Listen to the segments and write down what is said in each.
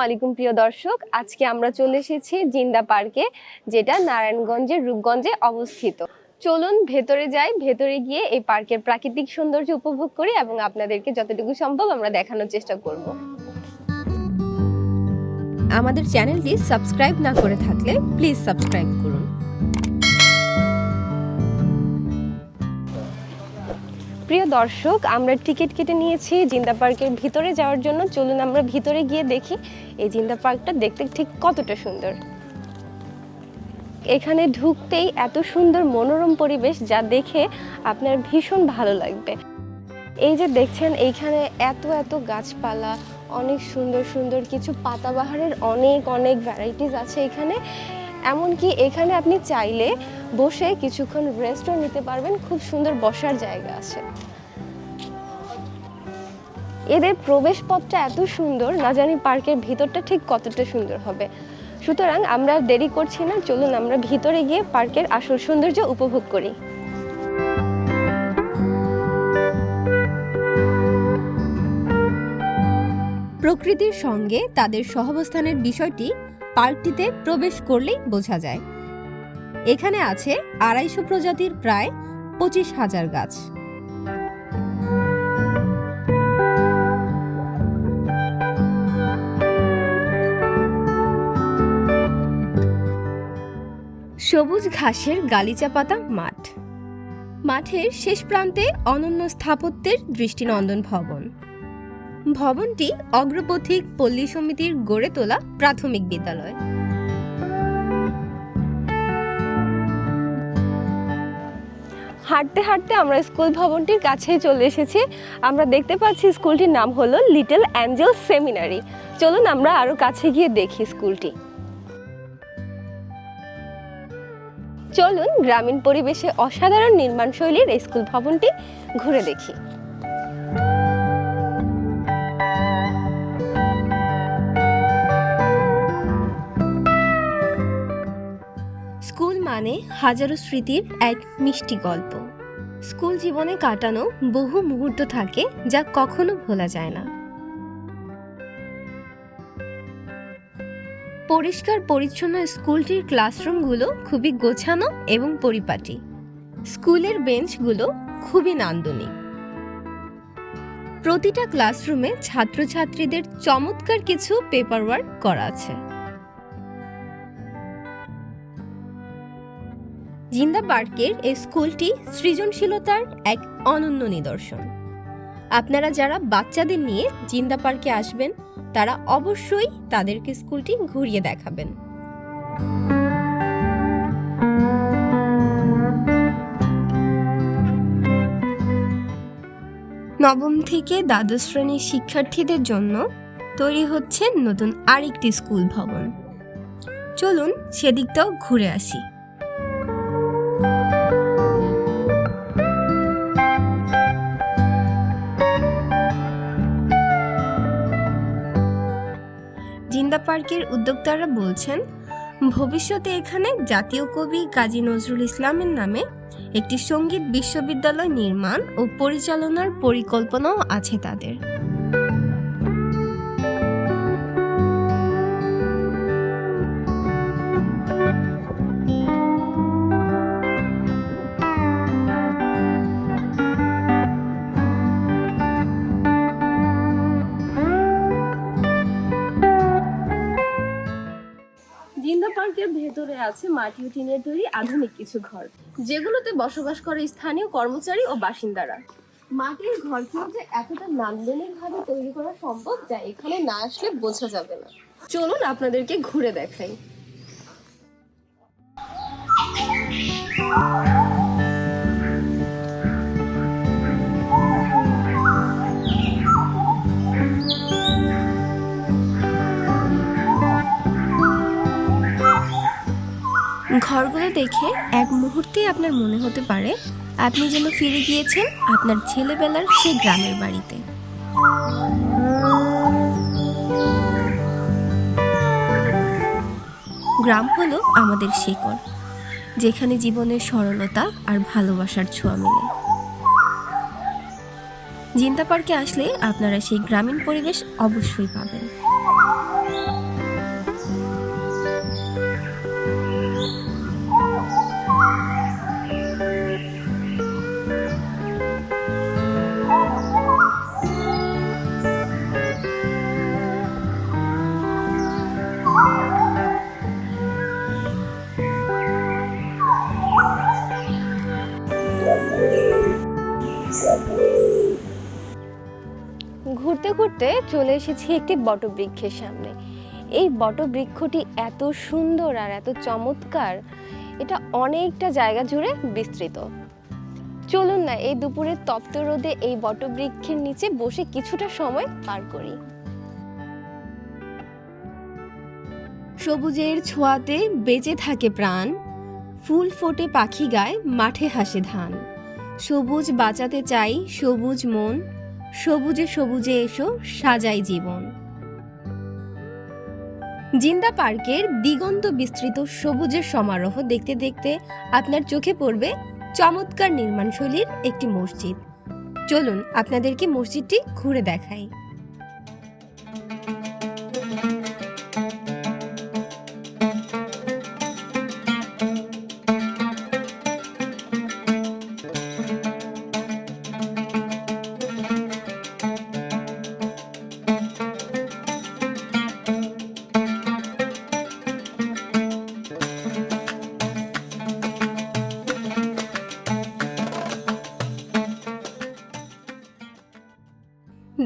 আলাইকুম প্রিয় দর্শক, আজকে আমরা চলে এসেছি জিন্দা পার্কে, যেটা নারায়ণগঞ্জের রূপগঞ্জে অবস্থিত। চলুন ভেতরে যাই, ভেতরে গিয়ে এই পার্কের প্রাকৃতিক সৌন্দর্য উপভোগ করি এবং আপনাদেরকে যতটুকু সম্ভব আমরা দেখানোর চেষ্টা করব। আমাদের চ্যানেলটি সাবস্ক্রাইব না করে থাকলে প্লিজ সাবস্ক্রাইব করুন। প্রিয় দর্শক, আমরা টিকিট কেটে নিয়েছি জিন্দা পার্কের ভিতরে যাওয়ার জন্য। চলুন আমরা ভিতরে গিয়ে দেখি এই জিন্দা পার্কটা দেখতে ঠিক কতটা সুন্দর। এখানে ঢুকতেই এত সুন্দর মনোরম পরিবেশ, যা দেখে আপনার ভীষণ ভালো লাগবে। এই যে দেখছেন, এইখানে এত এত গাছপালা, অনেক সুন্দর সুন্দর কিছু পাতাবাহারের অনেক অনেক ভ্যারাইটিস আছে এখানে। এমনকি এখানে আপনি চাইলে বসে কিছুক্ষণ রেস্টও নিতে পারবেন, খুব সুন্দর বসার জায়গা আছে। এদের প্রবেশ পথটা এত সুন্দর, না জানি পার্কের ভিতরটা ঠিক কতটা সুন্দর হবে। সুতরাং আমরা দেরি করছি না, চলুন আমরা ভিতরে গিয়ে পার্কের আসল সৌন্দর্য উপভোগ করি। প্রকৃতির সঙ্গে তাদের সহাবস্থানের বিষয়টি পার্কটিতে প্রবেশ করলেই বোঝা যায়। এখানে আছে ২৫০ প্রজাতির প্রায় ২৫,০০০ গাছ। সবুজ ঘাসের গালিচা পাতা মাঠ। মাঠের শেষ প্রান্তে অনন্য স্থাপত্যের দৃষ্টিনন্দন ভবন। ভবনটি অগ্রপথিক পল্লী সমিতির গড়ে তোলা প্রাথমিক বিদ্যালয়। হাঁটতে হাঁটতে আমরা স্কুল ভবনটির কাছেই চলে এসেছি। আমরা দেখতে পাচ্ছি স্কুলটির নাম হলো লিটল অ্যাঞ্জেল সেমিনারি। চলুন আমরা আরো কাছে গিয়ে দেখি স্কুলটি। চলুন গ্রামীণ পরিবেশে অসাধারণ নির্মাণ শৈলীর এই স্কুল ভবনটি ঘুরে দেখি। স্কুল মানে হাজারো স্মৃতির এক মিষ্টি গল্প। স্কুল জীবনে কাটানো বহু মুহূর্ত থাকে, যা কখনো ভোলা যায় না। পরিষ্কার পরিচ্ছন্ন স্কুলটির ক্লাসরুমগুলো খুবই গোছানো এবং পরিপাটি। স্কুলের বেঞ্চগুলো খুবই নান্দনিক। প্রতিটা ক্লাসরুমে ছাত্রছাত্রীদের চমৎকার কিছু পেপার ওয়ার্ক করা আছে। জিন্দা পার্কের এই স্কুলটি সৃজনশীলতার এক অনন্য নিদর্শন। আপনারা যারা বাচ্চাদের নিয়ে জিন্দা পার্কে আসবেন, তারা অবশ্যই তাদেরকে স্কুলটি ঘুরিয়ে দেখাবেন। নবম থেকে দ্বাদশ শ্রেণীর শিক্ষার্থীদের জন্য তৈরি হচ্ছে নতুন আরেকটি স্কুল ভবন। চলুন সেদিকটাও ঘুরে আসি। জিন্দা পার্কের উদ্যোক্তারা বলছেন, ভবিষ্যতে এখানে জাতীয় কবি কাজী নজরুল ইসলামের নামে একটি সঙ্গীত বিশ্ববিদ্যালয় নির্মাণ ও পরিচালনার পরিকল্পনাও আছে তাদের। জিন্দা পার্কের ভেতরে আছে মাটি ও টিনের তৈরি আধুনিক কিছু ঘর, যেগুলোতে বসবাস করে স্থানীয় কর্মচারী ও বাসিন্দারা। মাটির ঘরগুলো যে এতটা নান্দনিক ভাবে তৈরি করা সম্ভব, যা এখানে না আসলে বোঝা যাবে না। চলুন আপনাদেরকে ঘুরে দেখাই। ঘরগুলো দেখে এক মুহূর্তেই আপনার মনে হতে পারে আপনি যেন ফিরে গিয়েছেন আপনার ছেলেবেলার সেই গ্রামের বাড়িতে। গ্রাম হলো আমাদের শিকড়, যেখানে জীবনের সরলতা আর ভালোবাসার ছোঁয়া মেলে। জিন্দা পার্কে আসলে আপনারা সেই গ্রামীণ পরিবেশ অবশ্যই পাবেন। ঘুরতে ঘুরতে চলে এসেছি একটি বটবৃক্ষের সামনে। এই বটবৃক্ষটি এত সুন্দর আর এত চমৎকার, এটা অনেকটা জায়গা জুড়ে বিস্তৃত। চলুন না এই দুপুরের তপ্ত রোদে এই বটবৃক্ষের নিচে বসে কিছুটা সময় পার করি। সবুজের ছোঁয়াতে বেঁচে থাকে প্রাণ, ফুল ফোটে পাখি গায়, মাঠে হাসে ধান। সবুজ বাঁচাতে চাই সবুজ মন, সবুজে সবুজে এসো সাজাই জীবন। জিন্দা পার্কের দিগন্ত বিস্তৃত সবুজের সমারোহ দেখতে দেখতে আপনার চোখে পড়বে চমৎকার নির্মাণশৈলীর একটি মসজিদ। চলুন আপনাদেরকে মসজিদটি ঘুরে দেখাই।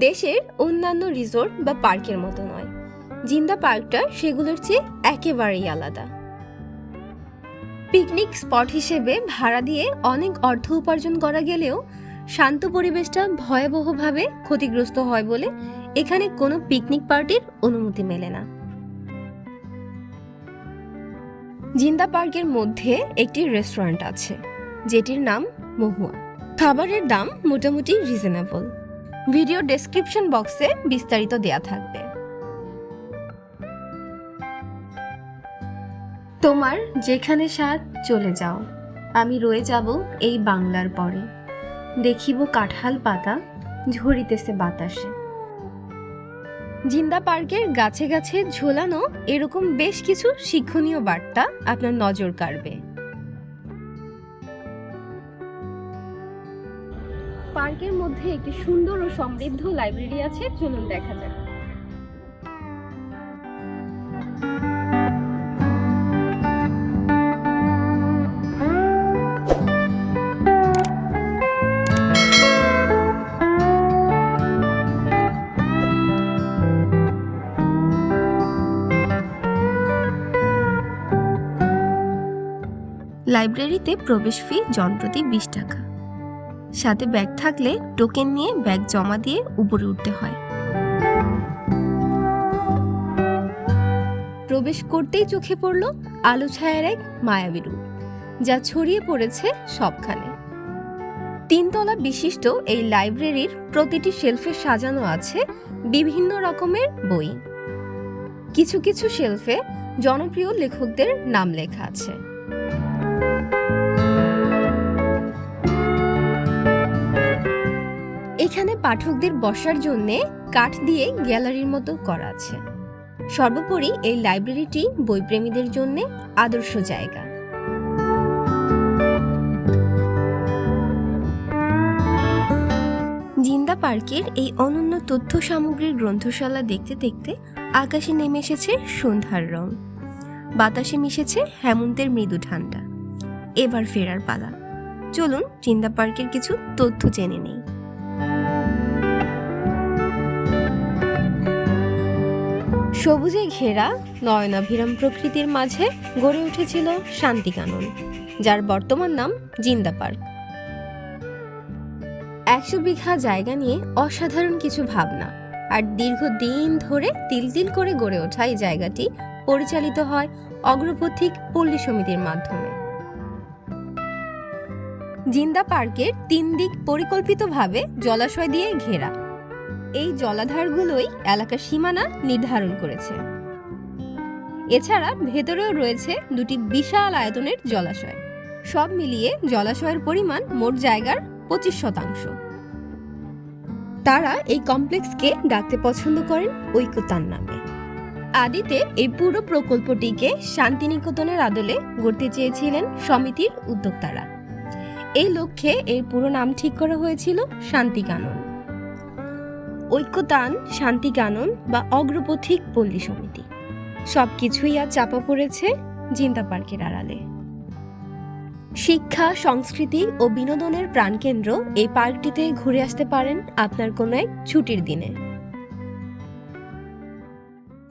দেশের অন্যান্য রিসোর্ট বা পার্কের মতো নয়, জিন্দা পার্কটা সেগুলোর চেয়ে একেবারেই আলাদা। পিকনিক স্পট হিসেবে ভাড়া দিয়ে অনেক অর্থ উপার্জন করা গেলেও শান্ত পরিবেশটা ভয়াবহভাবে ক্ষতিগ্রস্ত হয় বলে এখানে কোনো পিকনিক পার্টির অনুমতি মেলে না। জিন্দা পার্কের মধ্যে একটি রেস্টুরেন্ট আছে যেটির নাম মহুয়া। খাবারের দাম মোটামুটি রিজনেবল। ভিডিও ডেসক্রিপশন বক্সে বিস্তারিত দেয়া থাকবে। তোমার যেখানে স্বাদ চলে যাও, আমি রয়ে যাব এই বাংলার পরে। দেখিব কাঁঠাল পাতা ঝরিতেছে বাতাসে। জিন্দা পার্কের গাছে গাছে ঝোলানো এরকম বেশ কিছু শিক্ষণীয় বার্তা আপনার নজর কাড়বে। পার্কের মধ্যে একটি সুন্দর ও সমৃদ্ধ লাইব্রেরি আছে, চলুন দেখা যাক। লাইব্রেরিতে প্রবেশ ফি জনপ্রতি 20 টাকা। সাথে ব্যাগ থাকলে টোকেন নিয়ে ব্যাগ জমা দিয়ে উপরে উঠতে হয়। প্রবেশ করতেই চোখে পড়ল আলো ছায়ার এক মায়াবী রূপ, যা ছড়িয়ে পড়েছে সবখানে। 3 তলা বিশিষ্ট এই লাইব্রেরির প্রতিটি শেলফে সাজানো আছে বিভিন্ন রকমের বই। কিছু কিছু শেলফে জনপ্রিয় লেখকদের নাম লেখা আছে। এখানে পাঠকদের বসার জন্য কাঠ দিয়ে গ্যালারির মতো করা আছে। সর্বোপরি এই লাইব্রেরিটি বইপ্রেমীদের জন্য আদর্শ জায়গা। জিন্দা পার্কের এই অনন্য তথ্য সামগ্রীর গ্রন্থশালা দেখতে দেখতে আকাশে নেমে এসেছে সন্ধ্যার রং, বাতাসে মিশেছে হেমন্তের মৃদু ঠান্ডা। এবার ফেরার পালা। চলুন জিন্দা পার্কের কিছু তথ্য জেনে নেই। সবুজে ঘেরা নয়নাভিরাম প্রকৃতির মাঝে গড়ে উঠেছিল শান্তিকানন, যার বর্তমান নাম জিন্দা পার্ক। 100 বিঘা জায়গা নিয়ে অসাধারণ কিছু ভাবনা আর দীর্ঘদিন ধরে তিল তিল করে গড়ে ওঠা এই জায়গাটি পরিচালিত হয় অগ্রপথিক পল্লী সমিতির মাধ্যমে। জিন্দা পার্কের 3 দিক পরিকল্পিতভাবে জলাশয় দিয়ে ঘেরা। এই জলাধারগুলোই এলাকার সীমানা নির্ধারণ করেছে। এছাড়া ভেতরেও রয়েছে 2টি বিশাল আয়তনের জলাশয়। সব মিলিয়ে জলাশয়ের পরিমাণ মোট জায়গার 25%। তারা এই কমপ্লেক্সকে ডাকতে পছন্দ করেন ঐকতান নামে। আদিতে এই পুরো প্রকল্পটিকে শান্তিনিকেতনের আদলে গড়তে চেয়েছিলেন সমিতির উদ্যোক্তারা। এই লক্ষ্যে এর পুরো নাম ঠিক করা হয়েছিল শান্তিকানন। ঐক্যতান, শান্তিকানন বা অগ্রপথিক পল্লী সমিতি। সবকিছুই আজ চাপা পড়েছে জিন্দা পার্কের আড়ালে। শিক্ষা, সংস্কৃতি ও বিনোদনের প্রাণকেন্দ্র এই পার্কটিতে ঘুরে আসতে পারেন আপনার কোনো এক ছুটির দিনে।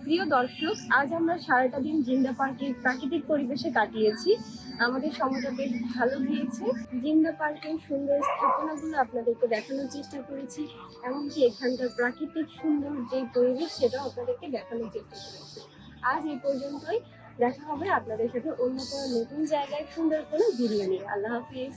প্রিয় দর্শক, আজ আমরা সারাটা দিন জিন্দা পার্কের প্রাকৃতিক পরিবেশে কাটিয়েছি। আমাদের সময়টা বেশ ভালো গিয়েছে। জিন্দা পার্কের সুন্দর স্থাপনাগুলো আপনাদেরকে দেখানোর চেষ্টা করেছি, এমনকি এখানকার প্রাকৃতিক সুন্দর যে পরিবেশ সেটাও আপনাদেরকে দেখানোর চেষ্টা করেছি। আজ এই পর্যন্তই। দেখা হবে আপনাদের সাথে অন্য কোনো নতুন জায়গায় সুন্দর কোনো ভিডিও নিয়ে। আল্লাহ হাফিজ।